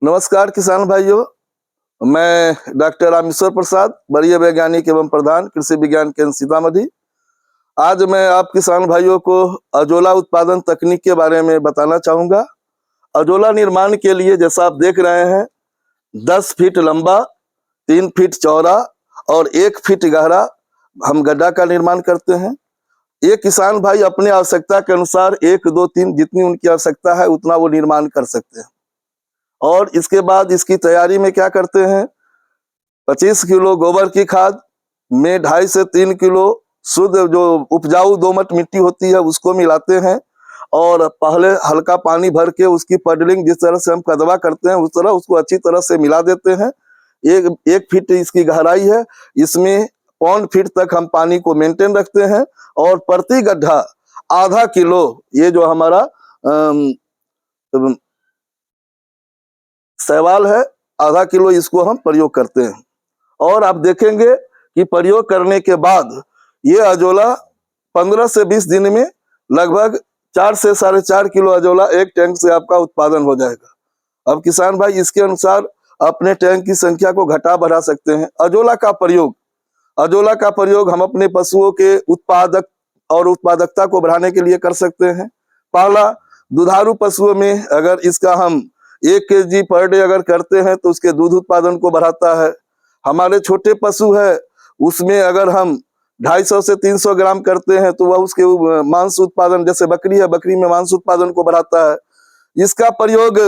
नमस्कार किसान भाइयों, मैं डॉक्टर रामेश्वर प्रसाद, वरीय वैज्ञानिक एवं प्रधान कृषि विज्ञान केंद्र सीतामढ़ी। आज मैं आप किसान भाइयों को अजोला उत्पादन तकनीक के बारे में बताना चाहूँगा। अजोला निर्माण के लिए जैसा आप देख रहे हैं 10 फीट लंबा, 3 फीट चौड़ा और 1 फीट गहरा हम गड्ढा का निर्माण करते हैं। ये किसान भाई अपने आवश्यकता के अनुसार 1, 2, 3 जितनी उनकी आवश्यकता है उतना वो निर्माण कर सकते हैं। और इसके बाद इसकी तैयारी में क्या करते हैं, 25 किलो गोबर की खाद में 2.5 से 3 किलो शुद्ध जो उपजाऊ दोमट मिट्टी होती है उसको मिलाते हैं और पहले हल्का पानी भर के उसकी पडलिंग जिस तरह से हम कदवा करते हैं उस तरह उसको अच्छी तरह से मिला देते हैं। एक फीट इसकी गहराई है, इसमें 1 फीट तक हम पानी को मेंटेन रखते हैं और प्रति गड्ढा आधा किलो ये जो हमारा सवाल है, आधा किलो इसको हम प्रयोग करते हैं। और आप देखेंगे कि प्रयोग करने के बाद ये अजोला 15 से 20 दिन में लगभग 4 से 4.5 किलो अजोला एक टैंक से आपका उत्पादन हो जाएगा। अब किसान भाई इसके अनुसार अपने टैंक की संख्या को घटा बढ़ा सकते हैं। अजोला का प्रयोग हम अपने पशुओं के उत्पादक और उत्पादकता को बढ़ाने के लिए कर सकते हैं। पहला, दुधारू पशुओं में अगर इसका हम 1 kg पर डे अगर करते हैं तो उसके दूध उत्पादन को बढ़ाता है। हमारे छोटे पशु है उसमें अगर हम 250 से 300 ग्राम करते हैं तो वह उसके मांस उत्पादन, जैसे बकरी है, बकरी में मांस उत्पादन को बढ़ाता है। इसका प्रयोग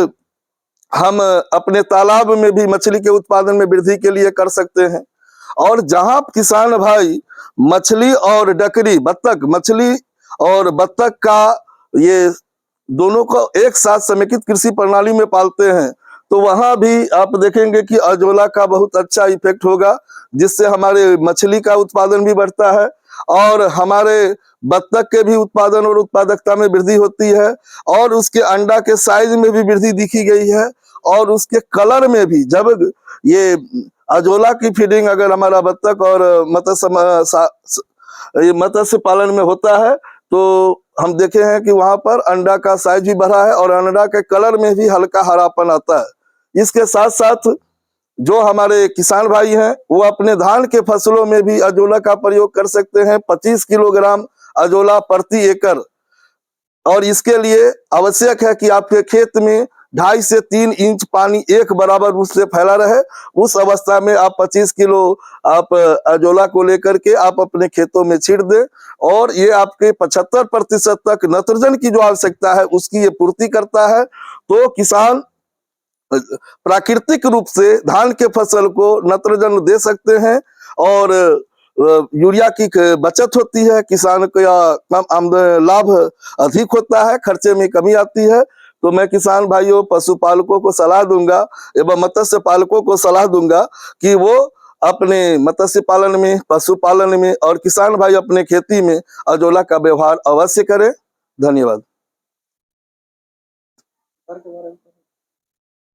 हम अपने तालाब में भी मछली के उत्पादन में वृद्धि के लिए कर सकते हैं। और जहां किसान भाई मछली और डकरी, बत्तख, मछली और बत्तख का ये दोनों को एक साथ समेकित कृषि प्रणाली में पालते हैं तो वहां भी आप देखेंगे कि अजोला का बहुत अच्छा इफेक्ट होगा, जिससे हमारे मछली का उत्पादन भी बढ़ता है और हमारे बत्तख के भी उत्पादन और उत्पादकता में वृद्धि होती है और उसके अंडा के साइज में भी वृद्धि दिखी गई है और उसके कलर में भी। जब ये अजोला की फीडिंग अगर हमारा बत्तख और मत्स्य पालन में होता है तो हम देखे हैं कि वहां पर अंडा का साइज भी बढ़ा है और अंडा के कलर में भी हल्का हरापन आता है। इसके साथ साथ जो हमारे किसान भाई हैं वो अपने धान के फसलों में भी अजोला का प्रयोग कर सकते हैं। 25 किलोग्राम अजोला प्रति एकड़। और इसके लिए आवश्यक है कि आपके खेत में 2.5 से 3 इंच पानी एक बराबर उससे फैला रहे। उस अवस्था में आप 25 किलो आप अजोला को लेकर के आप अपने खेतों में छींट दें और ये आपके 75% तक नाइट्रोजन की जो आवश्यकता है उसकी ये पूर्ति करता है। तो किसान प्राकृतिक रूप से धान के फसल को नाइट्रोजन दे सकते हैं और यूरिया की बचत होती है, किसान का कम लाभ अधिक होता है, खर्चे में कमी आती है। तो मैं किसान भाइयों, पशुपालकों को सलाह दूंगा एवं मत्स्य पालकों को सलाह दूंगा कि वो अपने मत्स्य पालन में, पशुपालन में और किसान भाई अपने खेती में अजोला का व्यवहार अवश्य करें। धन्यवाद।